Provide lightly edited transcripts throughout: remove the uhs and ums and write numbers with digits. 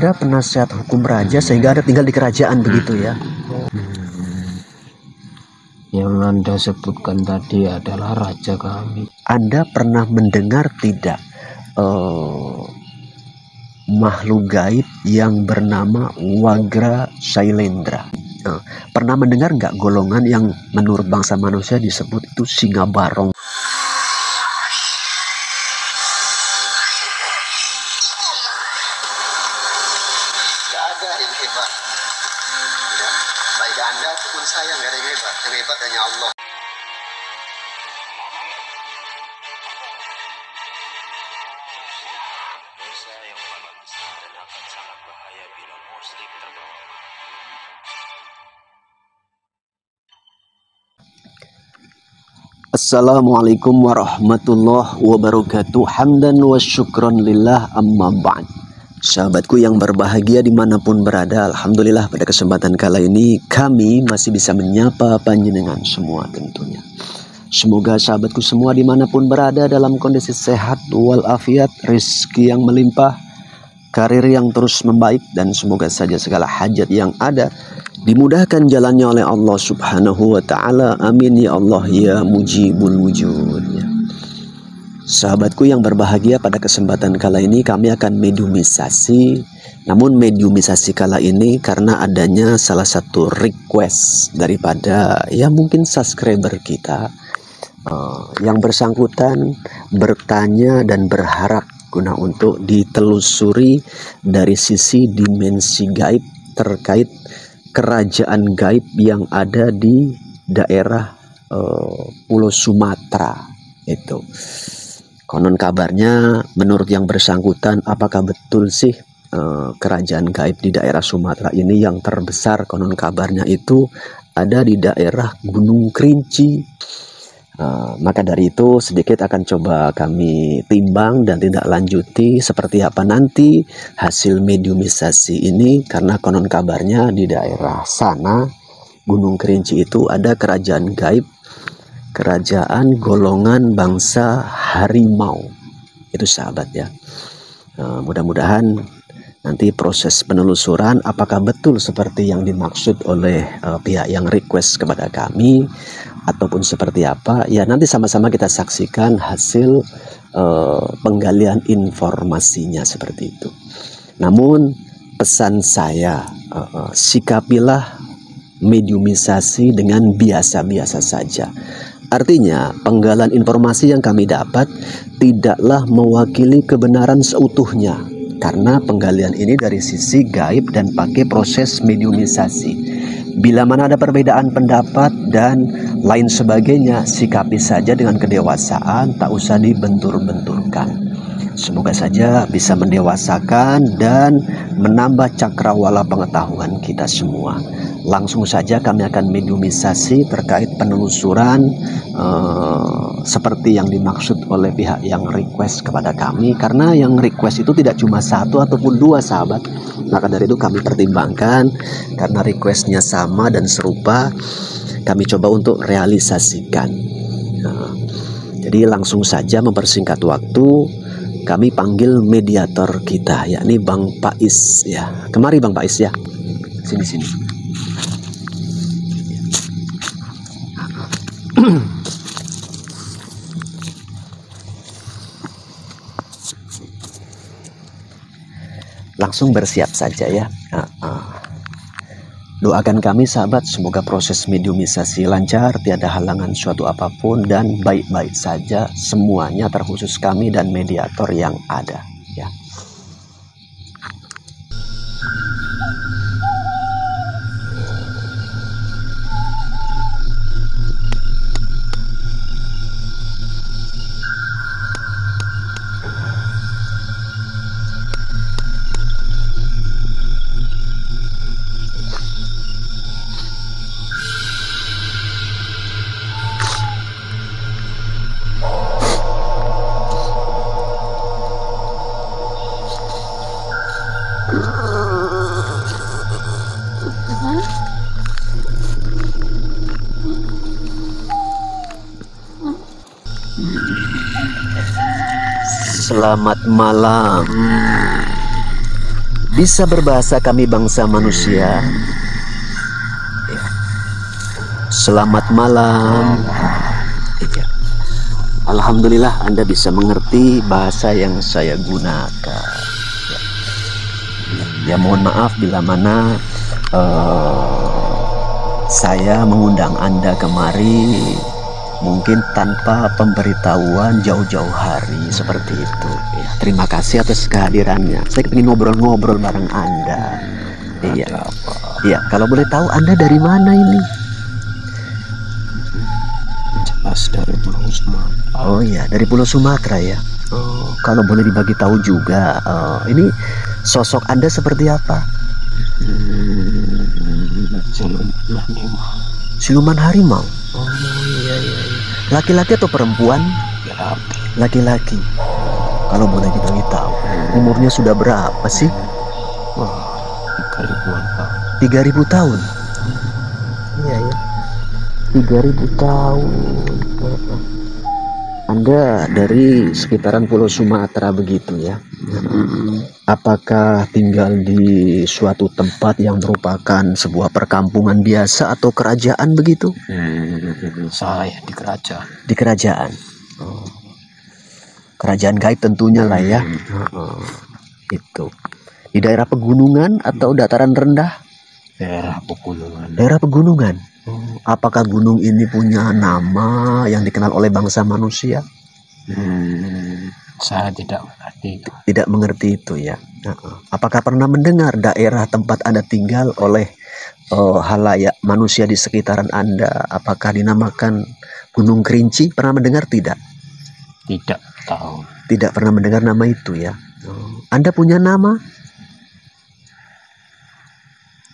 Anda penasihat hukum raja sehingga Anda tinggal di kerajaan begitu ya? Yang Anda sebutkan tadi adalah raja kami. Anda pernah mendengar tidak makhluk gaib yang bernama Wagra Shailendra? Pernah mendengar nggak golongan yang menurut bangsa manusia disebut itu singa barong? Nggak ada yang hebat. Ya, baik Anda ataupun saya nggak ada yang hebat. Yang hebat hanya Allah. Dosa yang paling besar dan akan sangat bahaya bila muslim terbawa. Assalamualaikum warahmatullahi wabarakatuh. Hamdan wa syukron lillah amma ba'd. Sahabatku yang berbahagia dimanapun berada, alhamdulillah pada kesempatan kali ini kami masih bisa menyapa panjenengan semua tentunya. Semoga sahabatku semua dimanapun berada dalam kondisi sehat walafiat, rezeki yang melimpah, karir yang terus membaik, dan semoga saja segala hajat yang ada dimudahkan jalannya oleh Allah subhanahu wa ta'ala. Amin ya Allah ya mujibul wujud ya. Sahabatku yang berbahagia, pada kesempatan kala ini kami akan mediumisasi. Namun mediumisasi kala ini karena adanya salah satu request daripada ya mungkin subscriber kita yang bersangkutan bertanya dan berharap guna untuk ditelusuri dari sisi dimensi gaib terkait kerajaan gaib yang ada di daerah Pulau Sumatera itu. Konon kabarnya menurut yang bersangkutan, apakah betul sih kerajaan gaib di daerah Sumatera ini yang terbesar konon kabarnya itu ada di daerah Gunung Kerinci. Maka dari itu sedikit akan coba kami timbang dan tindak lanjuti seperti apa nanti hasil mediumisasi ini, karena konon kabarnya di daerah sana Gunung Kerinci itu ada kerajaan gaib, kerajaan golongan bangsa harimau itu sahabat ya. Mudah-mudahan nanti proses penelusuran apakah betul seperti yang dimaksud oleh pihak yang request kepada kami ataupun seperti apa ya, nanti sama-sama kita saksikan hasil penggalian informasinya seperti itu. Namun pesan saya, sikapilah mediumisasi dengan biasa-biasa saja. Artinya penggalian informasi yang kami dapat tidaklah mewakili kebenaran seutuhnya, karena penggalian ini dari sisi gaib dan pakai proses mediumisasi. Bila mana ada perbedaan pendapat dan lain sebagainya, sikapi saja dengan kedewasaan, tak usah dibentur-benturkan. Semoga saja bisa mendewasakan dan menambah cakrawala pengetahuan kita semua. Langsung saja kami akan mediumisasi terkait penelusuran seperti yang dimaksud oleh pihak yang request kepada kami. Karena yang request itu tidak cuma satu ataupun dua sahabat. Maka dari itu kami pertimbangkan, karena requestnya sama dan serupa, kami coba untuk realisasikan. Jadi langsung saja mempersingkat waktu, kami panggil mediator kita, yakni Bang Pais ya. Kemari Bang Pais ya. Sini. Langsung bersiap saja ya. Doakan kami sahabat, semoga proses mediumisasi lancar, tiada halangan suatu apapun, dan baik-baik saja semuanya, terkhusus kami dan mediator yang ada ya. Selamat malam. bisa berbahasa kami bangsa manusia. Ya. Selamat malam. Ya. Alhamdulillah Anda bisa mengerti bahasa yang saya gunakan. Ya, mohon maaf bila mana saya mengundang Anda kemari mungkin tanpa pemberitahuan jauh-jauh hari seperti itu. Ya, terima kasih atas kehadirannya. Saya ingin ngobrol-ngobrol bareng Anda. Iya. Iya, kalau boleh tahu Anda dari mana ini? Jelas dari Pulau Sumatera. Oh iya, dari Pulau Sumatera ya. Oh, kalau boleh dibagi tahu juga, ini sosok Anda seperti apa? Siluman harimau. Oh iya. Laki-laki atau perempuan? Laki-laki. Kalau boleh kita tahu, umurnya sudah berapa sih? Wah, 3.000-an tahun. 3.000 tahun. Iya ya. 3.000 tahun. Anda dari sekitaran Pulau Sumatera begitu ya? Apakah tinggal di suatu tempat yang merupakan sebuah perkampungan biasa atau kerajaan begitu? Saya di kerajaan. Di kerajaan. Oh. Kerajaan gaib tentunya lah ya. Itu. Di daerah pegunungan atau dataran rendah? Daerah pegunungan. Daerah pegunungan. Apakah gunung ini punya nama yang dikenal oleh bangsa manusia? Saya tidak mengerti itu. Tidak mengerti itu ya. Apakah pernah mendengar daerah tempat Anda tinggal oleh halayak manusia di sekitaran Anda? Apakah dinamakan Gunung Kerinci? Pernah mendengar tidak? Tidak tahu. Tidak pernah mendengar nama itu ya. Anda punya nama?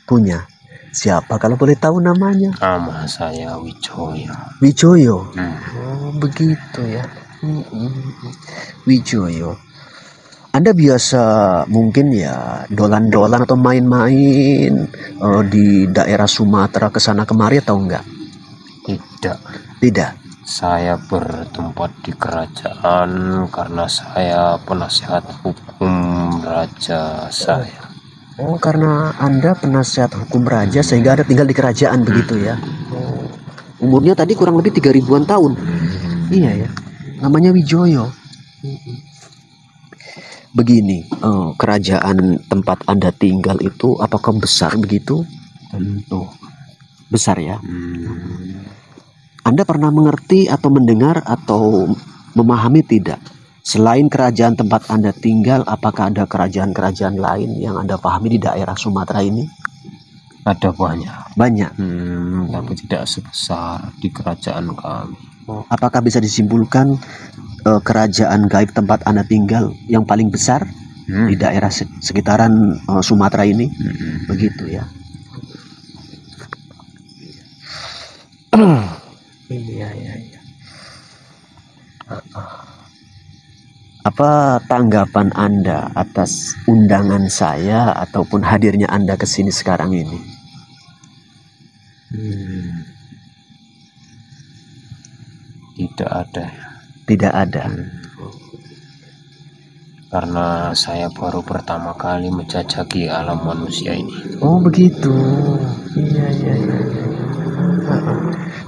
Punya. Siapa kalau boleh tahu namanya? Nama saya Wijoyo. Wijoyo. Oh begitu ya. Wijoyo. Anda biasa mungkin ya dolan-dolan atau main-main di daerah Sumatera kesana kemari atau enggak? Tidak. Saya bertempat di kerajaan karena saya penasihat hukum raja saya. Oh, karena Anda penasihat hukum raja sehingga Anda tinggal di kerajaan begitu ya. Oh. Umurnya tadi kurang lebih 3.000-an tahun. Iya ya. Namanya Wijoyo. Begini, kerajaan tempat Anda tinggal itu apakah besar begitu? Tentu. Besar ya. Anda pernah mengerti atau mendengar atau memahami tidak? Selain kerajaan tempat Anda tinggal, apakah ada kerajaan-kerajaan lain yang Anda pahami di daerah Sumatera ini? Ada banyak. Banyak. Tapi tidak sebesar di kerajaan kami. Apakah bisa disimpulkan kerajaan gaib tempat Anda tinggal yang paling besar di daerah sekitaran Sumatera ini? Begitu ya. Iya. Apa tanggapan Anda atas undangan saya ataupun hadirnya Anda ke sini sekarang ini? Tidak ada. Tidak ada. Karena saya baru pertama kali menjajaki alam manusia ini. Oh begitu. Iya.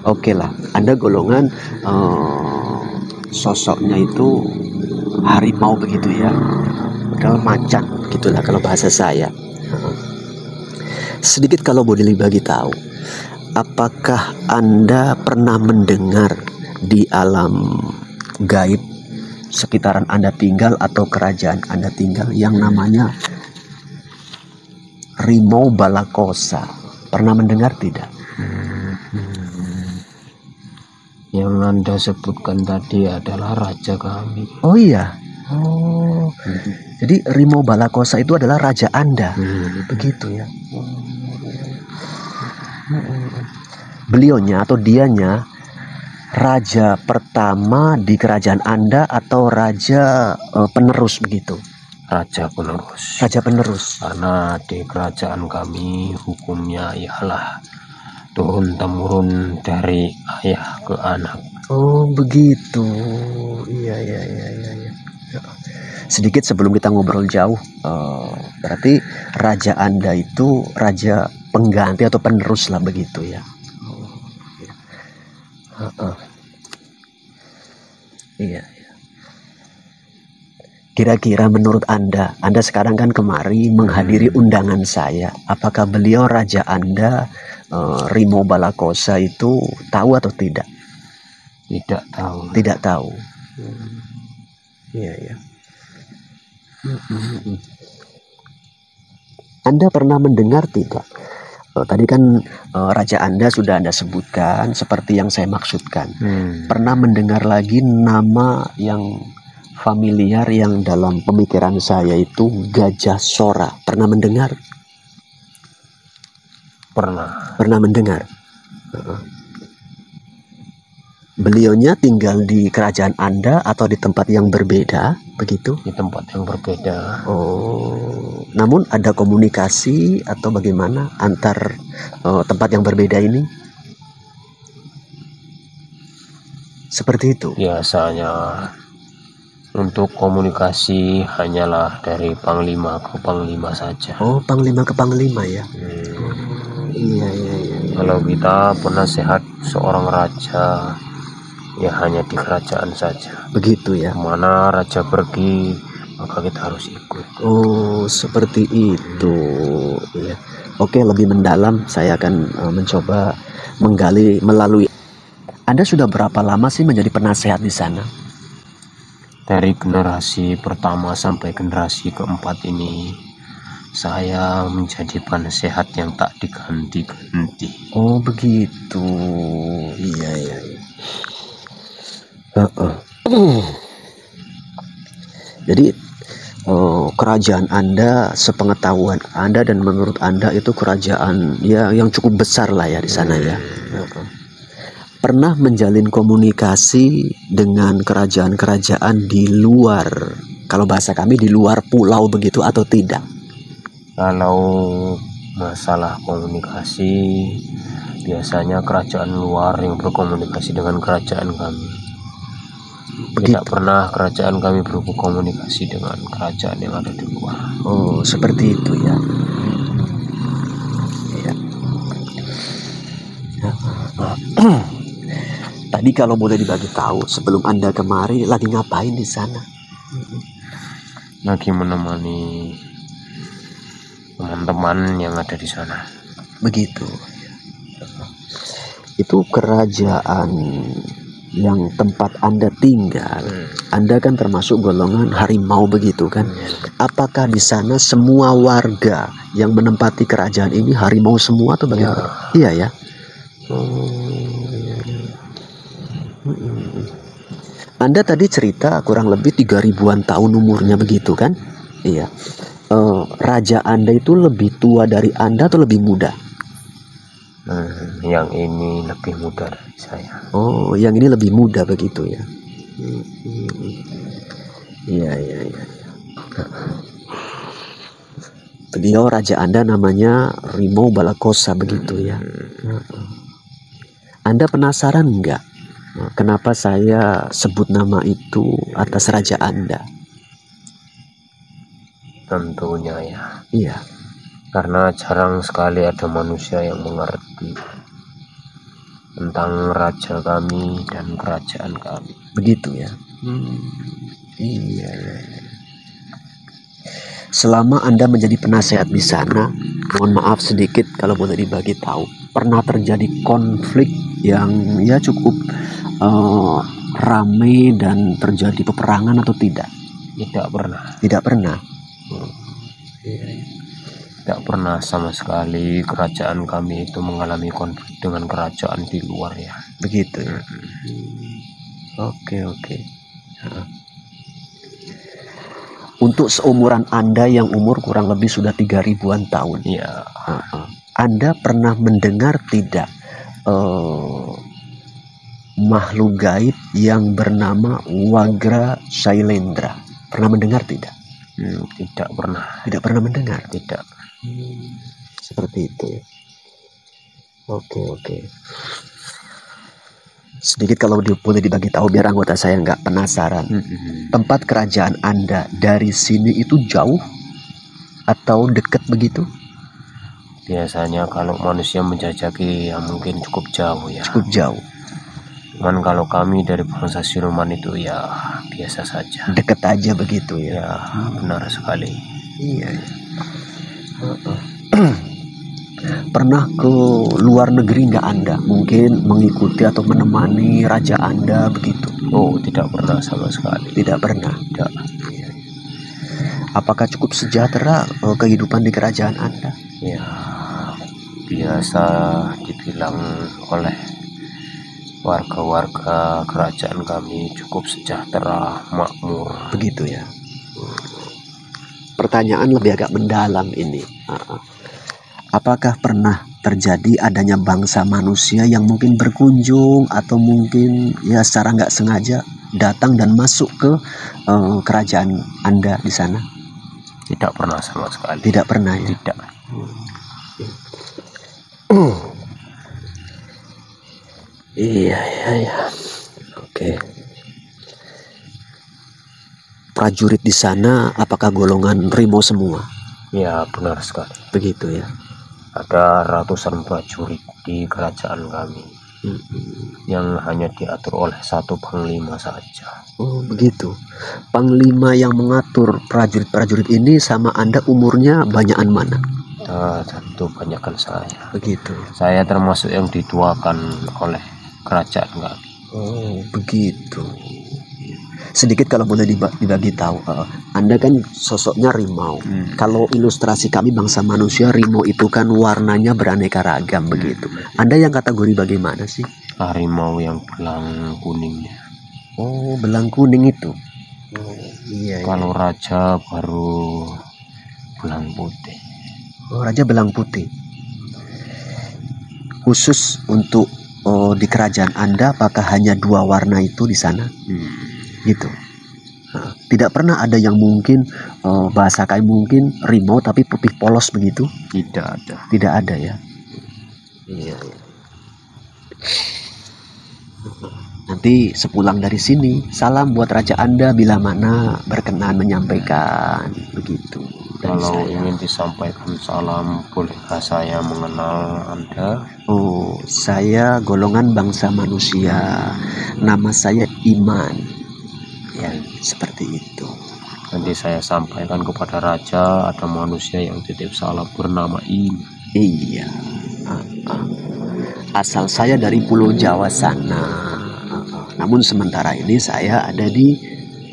Oke lah, Anda golongan sosoknya itu harimau begitu ya, padahal macan gitulah kalau bahasa saya. Sedikit kalau boleh dibagi tahu, apakah Anda pernah mendengar di alam gaib sekitaran Anda tinggal atau kerajaan Anda tinggal yang namanya Rimau Balakosa? Pernah mendengar tidak? Yang Anda sebutkan tadi adalah raja kami. Oh iya. Oh. Jadi Rimau Balakosa itu adalah raja Anda. Begitu ya. Beliaunya atau dianya raja pertama di kerajaan Anda atau raja penerus begitu? Raja penerus. Raja penerus. Karena di kerajaan kami hukumnya ialah turun temurun dari ayah ke anak. Oh begitu. Iya. Sedikit sebelum kita ngobrol jauh, berarti raja Anda itu raja pengganti atau penerus lah begitu ya. Iya. Kira-kira menurut Anda sekarang kan kemari menghadiri undangan saya. Apakah beliau raja Anda, Rimo Balakosa itu tahu atau tidak? Tidak tahu. Tidak tahu. Iya. Anda pernah mendengar tidak? Tadi kan raja Anda sudah Anda sebutkan seperti yang saya maksudkan. Pernah mendengar lagi nama yang familiar yang dalam pemikiran saya itu Gajah Sora. Pernah mendengar? Pernah mendengar. Beliaunya tinggal di kerajaan Anda atau di tempat yang berbeda, begitu? Di tempat yang berbeda. Oh, namun ada komunikasi atau bagaimana antar tempat yang berbeda ini? Seperti itu. Biasanya untuk komunikasi hanyalah dari panglima ke panglima saja. Oh, panglima ke panglima ya. Iya. Kalau kita penasehat seorang raja, ya hanya di kerajaan saja. Begitu ya. Kemana raja pergi, maka kita harus ikut. Oh, seperti itu. Iya. Oke, lebih mendalam saya akan mencoba menggali melalui. Anda sudah berapa lama sih menjadi penasehat di sana? Dari generasi pertama sampai generasi keempat ini, saya menjadi penasehat yang tak diganti-ganti. Oh, begitu. Iya. Jadi kerajaan Anda, sepengetahuan Anda dan menurut Anda itu kerajaan ya yang cukup besar lah ya di sana ya. Pernah menjalin komunikasi dengan kerajaan-kerajaan di luar, kalau bahasa kami di luar pulau begitu atau tidak? Kalau masalah komunikasi, biasanya kerajaan luar yang berkomunikasi dengan kerajaan kami. Tidak pernah kerajaan kami berkomunikasi dengan kerajaan yang ada di luar. Oh, seperti itu ya. Tadi kalau boleh dibagi tahu, sebelum Anda kemari lagi ngapain di sana? Lagi menemani teman-teman yang ada di sana. Begitu. Itu kerajaan yang tempat Anda tinggal. Anda kan termasuk golongan harimau begitu kan? Apakah di sana semua warga yang menempati kerajaan ini harimau semua atau bagaimana? Iya ya. Anda tadi cerita kurang lebih 3000-an tahun umurnya begitu kan? Iya. Raja Anda itu lebih tua dari Anda atau lebih muda? Yang ini lebih muda dari saya. Oh, yang ini lebih muda begitu ya. Iya. Beliau raja Anda namanya Rimo Balakosa begitu ya. Anda penasaran enggak? Kenapa saya sebut nama itu atas raja Anda? Tentunya ya. Iya. Karena jarang sekali ada manusia yang mengerti tentang raja kami dan kerajaan kami. Begitu ya. Iya. Selama Anda menjadi penasehat di sana, mohon maaf sedikit kalau boleh dibagi tahu, pernah terjadi konflik yang ya cukup ramai dan terjadi peperangan atau tidak? Tidak pernah. Tidak pernah. Tidak pernah sama sekali kerajaan kami itu mengalami konflik dengan kerajaan di luar ya. Begitu. Oke. Untuk seumuran Anda yang umur kurang lebih sudah 3000-an tahun. Iya. Anda pernah mendengar tidak makhluk gaib yang bernama Wagra Shailendra? Pernah mendengar tidak? Tidak pernah. Tidak pernah mendengar? Tidak. Seperti itu ya. Oke. Sedikit kalau boleh dibagi tahu biar anggota saya nggak penasaran. Tempat kerajaan Anda dari sini itu jauh atau dekat begitu? Biasanya kalau manusia menjajaki ya mungkin cukup jauh ya. Cukup jauh. Cuman kalau kami dari bangsa Siluman itu ya biasa saja. Dekat aja begitu ya. Ya benar sekali. Iya. Pernah ke luar negeri nggak Anda? Mungkin mengikuti atau menemani raja Anda begitu? Oh, tidak pernah sama sekali. Tidak pernah. Tidak. Apakah cukup sejahtera kehidupan di kerajaan Anda? Ya biasa dibilang oleh warga-warga kerajaan kami cukup sejahtera, makmur. Begitu ya. Pertanyaan lebih agak mendalam ini. Apakah pernah terjadi adanya bangsa manusia yang mungkin berkunjung atau mungkin ya secara nggak sengaja datang dan masuk ke kerajaan Anda di sana? Tidak pernah sama sekali. Tidak pernah ya? Tidak. Iya. Oke. Prajurit di sana apakah golongan Rimo semua? Ya benar sekali. Begitu ya. Ada ratusan prajurit di kerajaan kami yang hanya diatur oleh satu panglima saja. Oh begitu. Panglima yang mengatur prajurit-prajurit ini sama Anda umurnya banyakan mana? Tentu banyakkan saya. Begitu. Saya termasuk yang dituakan oleh kerajaan kami. Oh begitu. Sedikit kalau boleh dibagi tahu, Anda kan sosoknya rimau. Kalau ilustrasi kami bangsa manusia, rimau itu kan warnanya beraneka ragam begitu. Anda yang kategori bagaimana sih? Harimau yang belang kuningnya. Oh belang kuning itu. Iya. Kalau raja baru belang putih. Oh raja belang putih. Khusus untuk di kerajaan Anda, apakah hanya dua warna itu di sana? Gitu. Nah, tidak pernah ada yang mungkin bahasa kayak mungkin rimau tapi putih polos begitu? Tidak ada. Tidak ada ya. Iya. Nanti sepulang dari sini salam buat raja Anda bila mana berkenan menyampaikan begitu. Kalau ingin disampaikan salam, bolehkah saya mengenal Anda? Oh, saya golongan bangsa manusia. Nama saya Iman. Ya, seperti itu. Nanti saya sampaikan kepada raja ada manusia yang titip salam bernama Iman. Iya. Asal saya dari Pulau Jawa sana. Namun sementara ini saya ada di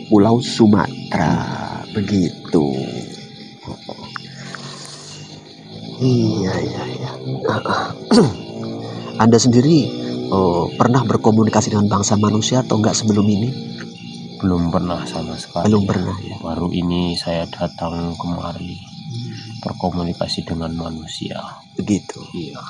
Pulau Sumatera. Begitu. Iya. Anda sendiri pernah berkomunikasi dengan bangsa manusia atau enggak sebelum ini? Belum pernah sama sekali. Belum pernah ya. Baru ini saya datang kemari berkomunikasi dengan manusia. Begitu. Iya.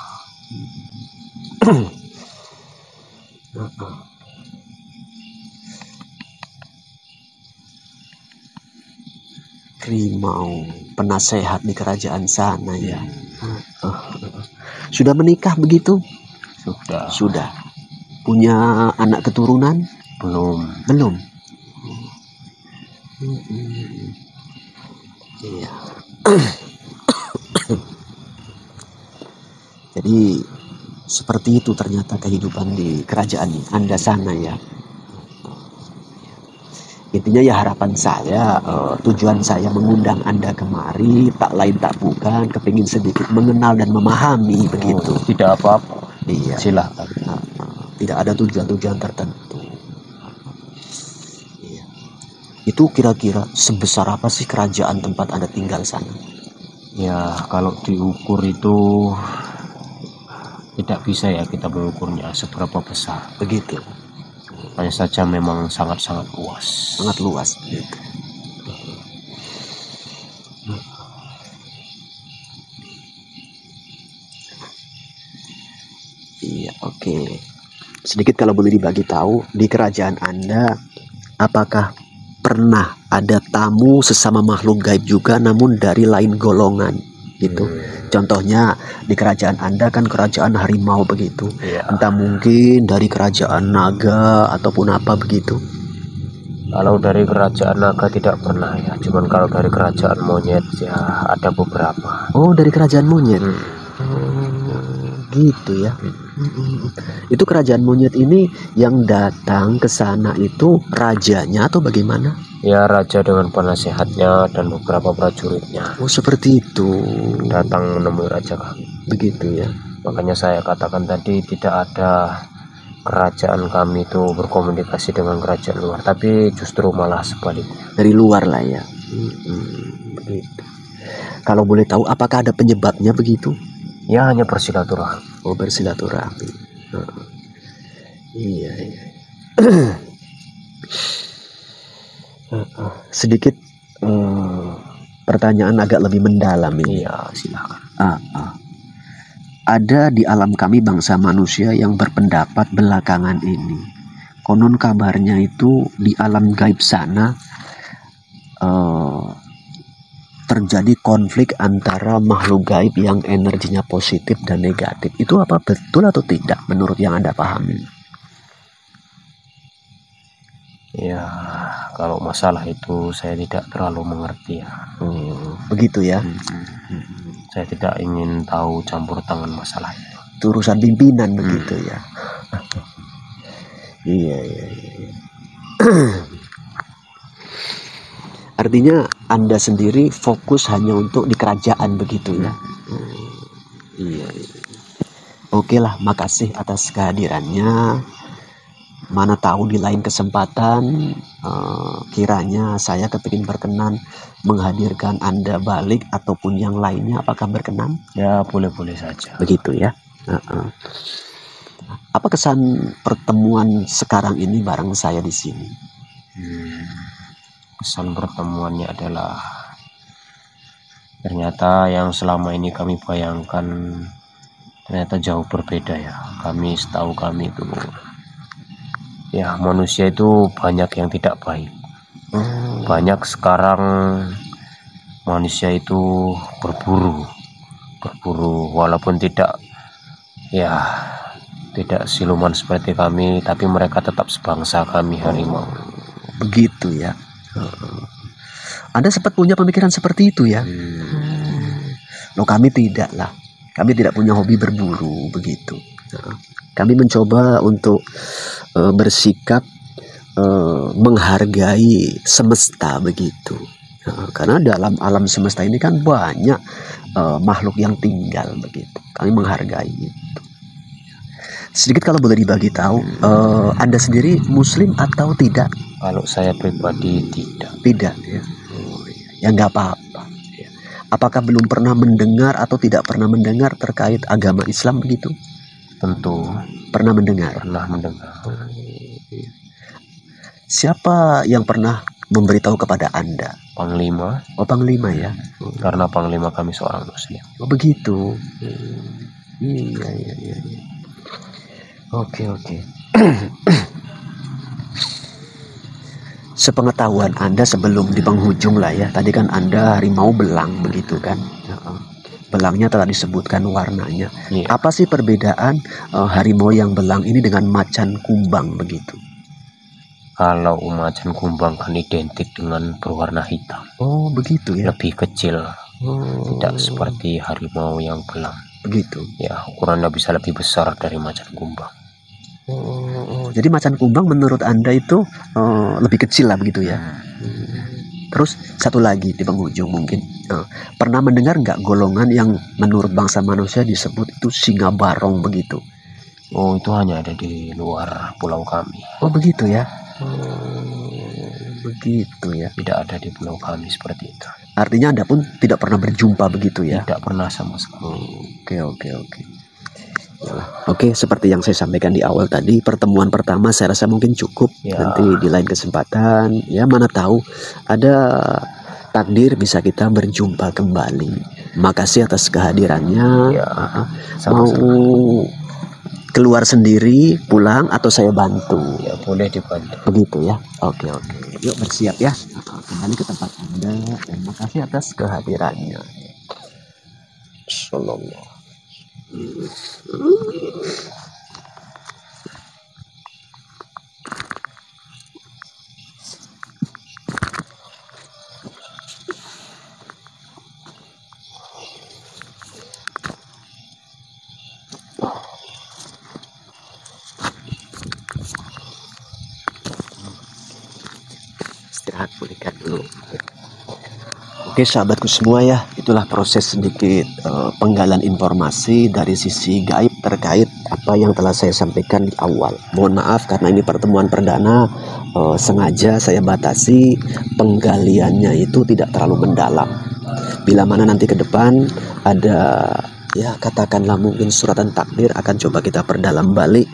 Rimau, penasehat di kerajaan sana ya. Sudah menikah begitu? Sudah. Sudah. Punya anak keturunan? Belum. Iya. Jadi seperti itu ternyata kehidupan di kerajaan Anda sana ya. Intinya ya harapan saya, tujuan saya mengundang Anda kemari tak lain tak bukan kepingin sedikit mengenal dan memahami begitu. Tidak apa-apa. Iya. Silakan. Tidak ada tujuan-tujuan tertentu. Iya. Itu kira-kira sebesar apa sih kerajaan tempat Anda tinggal sana? Ya kalau diukur itu tidak bisa ya kita mengukurnya seberapa besar. Begitu. Hanya saja memang sangat-sangat luas. Sangat luas begitu. Iya, oke. Sedikit kalau boleh dibagi tahu, di kerajaan Anda apakah pernah ada tamu sesama makhluk gaib juga namun dari lain golongan? gitu. Contohnya di kerajaan Anda kan kerajaan harimau begitu. Iya. Entah mungkin dari kerajaan naga ataupun apa begitu. Kalau dari kerajaan naga tidak pernah ya, cuman kalau dari kerajaan monyet ya ada beberapa. Oh, dari kerajaan monyet. Hmm. Gitu ya. Itu kerajaan monyet ini yang datang ke sana itu rajanya atau bagaimana? Ya, raja dengan penasehatnya dan beberapa prajuritnya Oh, seperti itu. datang menemui raja kami. Begitu ya. Makanya saya katakan tadi tidak ada kerajaan kami itu berkomunikasi dengan kerajaan luar, tapi justru malah sebaliknya. Dari luar lah ya. Begitu. Kalau boleh tahu apakah ada penyebabnya begitu? Ya, hanya bersilaturahmi. Oh, bersilaturahmi. Iya, iya. Sedikit pertanyaan agak lebih mendalam ini. Iya, silakan. Ada di alam kami bangsa manusia yang berpendapat belakangan ini, konon kabarnya itu di alam gaib sana terjadi konflik antara makhluk gaib yang energinya positif dan negatif. Itu apa betul atau tidak menurut yang Anda pahami? Ya, kalau masalah itu saya tidak terlalu mengerti ya. Begitu ya. Saya tidak ingin tahu campur tangan masalah itu. Itu urusan pimpinan begitu ya. Iya. Artinya Anda sendiri fokus hanya untuk di kerajaan begitu ya. Iya. Oke lah, makasih atas kehadirannya. Mana tahu di lain kesempatan kiranya saya kepingin berkenan menghadirkan Anda balik ataupun yang lainnya, apakah berkenan? Ya, boleh-boleh saja. Begitu ya. Apa kesan pertemuan sekarang ini bareng saya di sini? Kesan pertemuannya adalah ternyata yang selama ini kami bayangkan ternyata jauh berbeda ya. Setahu kami itu ya, manusia itu banyak yang tidak baik. Banyak sekarang manusia itu berburu walaupun tidak siluman seperti kami, tapi mereka tetap sebangsa kami, harimau. Begitu ya. Anda sempat punya pemikiran seperti itu ya? Loh, kami tidak lah. Kami tidak punya hobi berburu begitu. Kami mencoba untuk bersikap menghargai semesta begitu. Karena dalam alam semesta ini kan banyak makhluk yang tinggal begitu. Kami menghargai itu. Sedikit kalau boleh dibagi tahu, Anda sendiri Muslim atau tidak? Kalau saya pribadi tidak. Tidak ya. Ya nggak apa-apa. Apakah belum pernah mendengar atau tidak pernah mendengar terkait agama Islam begitu? Tentu Pernah mendengar. Siapa yang pernah memberitahu kepada Anda? Panglima. Oh, Panglima ya. Karena Panglima kami seorang Muslim. Oh, begitu. Iya. Oke. Sepengetahuan Anda sebelum di penghujung lah ya. Tadi kan Anda harimau belang begitu kan. Belangnya telah disebutkan warnanya. Iya. Apa sih perbedaan harimau yang belang ini dengan macan kumbang begitu? Kalau macan kumbang kan identik dengan berwarna hitam. Oh, begitu ya. Lebih kecil. Tidak seperti harimau yang belang. Begitu. Ya, ukurannya bisa lebih besar dari macan kumbang. Jadi macan kumbang menurut Anda itu lebih kecil lah begitu ya. Terus satu lagi di penghujung mungkin, pernah mendengar nggak golongan yang menurut bangsa manusia disebut itu singa barong begitu? Oh, itu hanya ada di luar pulau kami. Oh, begitu ya. Begitu ya. Tidak ada di pulau kami seperti itu. Artinya Anda pun tidak pernah berjumpa begitu ya? Tidak pernah sama sekali. Oke. Oke, seperti yang saya sampaikan di awal tadi, pertemuan pertama saya rasa mungkin cukup. Ya. Nanti di lain kesempatan, ya mana tahu ada takdir bisa kita berjumpa kembali. Makasih atas kehadirannya. Ya, Mau sama-sama. keluar sendiri, pulang atau saya bantu? Ya, boleh dibantu. Begitu ya. Oke. Yuk bersiap ya. Kembali ke tempat Anda dan makasih atas kehadirannya. Sallallahu. Istirahat, pulihkan dulu. Oke sahabatku semua ya, itulah proses sedikit penggalan informasi dari sisi gaib terkait apa yang telah saya sampaikan di awal. Mohon maaf karena ini pertemuan perdana, sengaja saya batasi penggaliannya itu tidak terlalu mendalam. Bila mana nanti ke depan ada ya katakanlah mungkin suratan takdir akan coba kita perdalam balik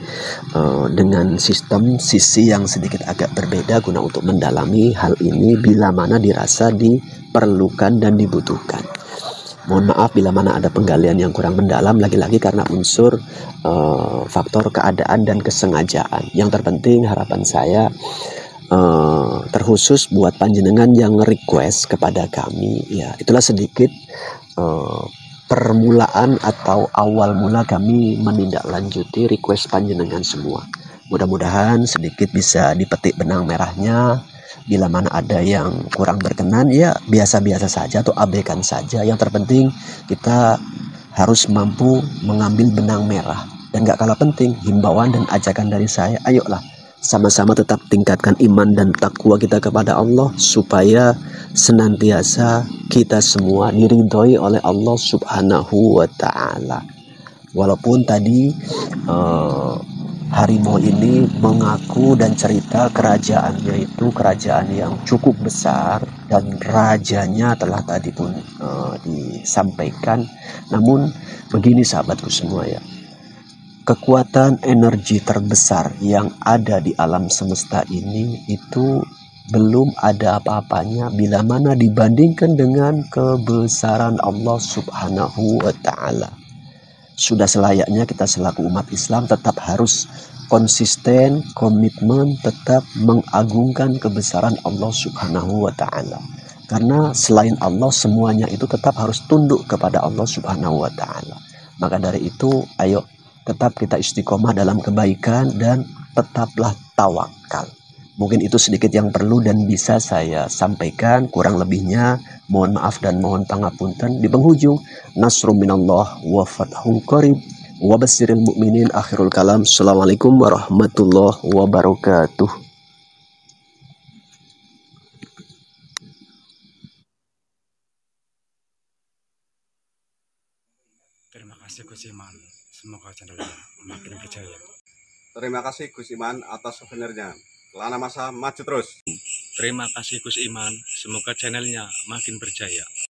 dengan sistem sisi yang sedikit agak berbeda guna untuk mendalami hal ini bila mana dirasa diperlukan dan dibutuhkan. Mohon maaf bila mana ada penggalian yang kurang mendalam, lagi-lagi karena unsur faktor keadaan dan kesengajaan. Yang terpenting harapan saya terkhusus buat panjenengan yang request kepada kami, ya itulah sedikit permulaan atau awal mula kami menindaklanjuti request panjenengan semua. Mudah-mudahan sedikit bisa dipetik benang merahnya. Bila mana ada yang kurang berkenan ya biasa-biasa saja atau abaikan saja. Yang terpenting kita harus mampu mengambil benang merah. Dan gak kalah penting himbauan dan ajakan dari saya, ayolah sama-sama tetap tingkatkan iman dan takwa kita kepada Allah supaya senantiasa kita semua diridhoi oleh Allah Subhanahu wa Ta'ala. Walaupun tadi harimau ini mengaku dan cerita kerajaannya itu kerajaan yang cukup besar dan rajanya telah tadi pun disampaikan. Namun begini sahabatku semua ya, kekuatan energi terbesar yang ada di alam semesta ini itu belum ada apa-apanya bila mana dibandingkan dengan kebesaran Allah Subhanahu wa Ta'ala. Sudah selayaknya kita selaku umat Islam tetap harus konsisten, komitmen, tetap mengagungkan kebesaran Allah Subhanahu wa Ta'ala. Karena selain Allah semuanya itu tetap harus tunduk kepada Allah Subhanahu wa Ta'ala. Maka dari itu ayo tetap kita istiqomah dalam kebaikan dan tetaplah tawakal. Mungkin itu sedikit yang perlu dan bisa saya sampaikan. Kurang lebihnya mohon maaf dan mohon pangapunten. Di penghujung, nasrum minallah wa fathun qarib wa basyiril mu'minin. Akhirul kalam. Assalamualaikum warahmatullahi wabarakatuh. Terima kasih Gus Iman. Semoga channelnya makin berjaya. Terima kasih Gus Iman atas souvenirnya. Lana Masa maju terus. Terima kasih Gus Iman. Semoga channelnya makin berjaya.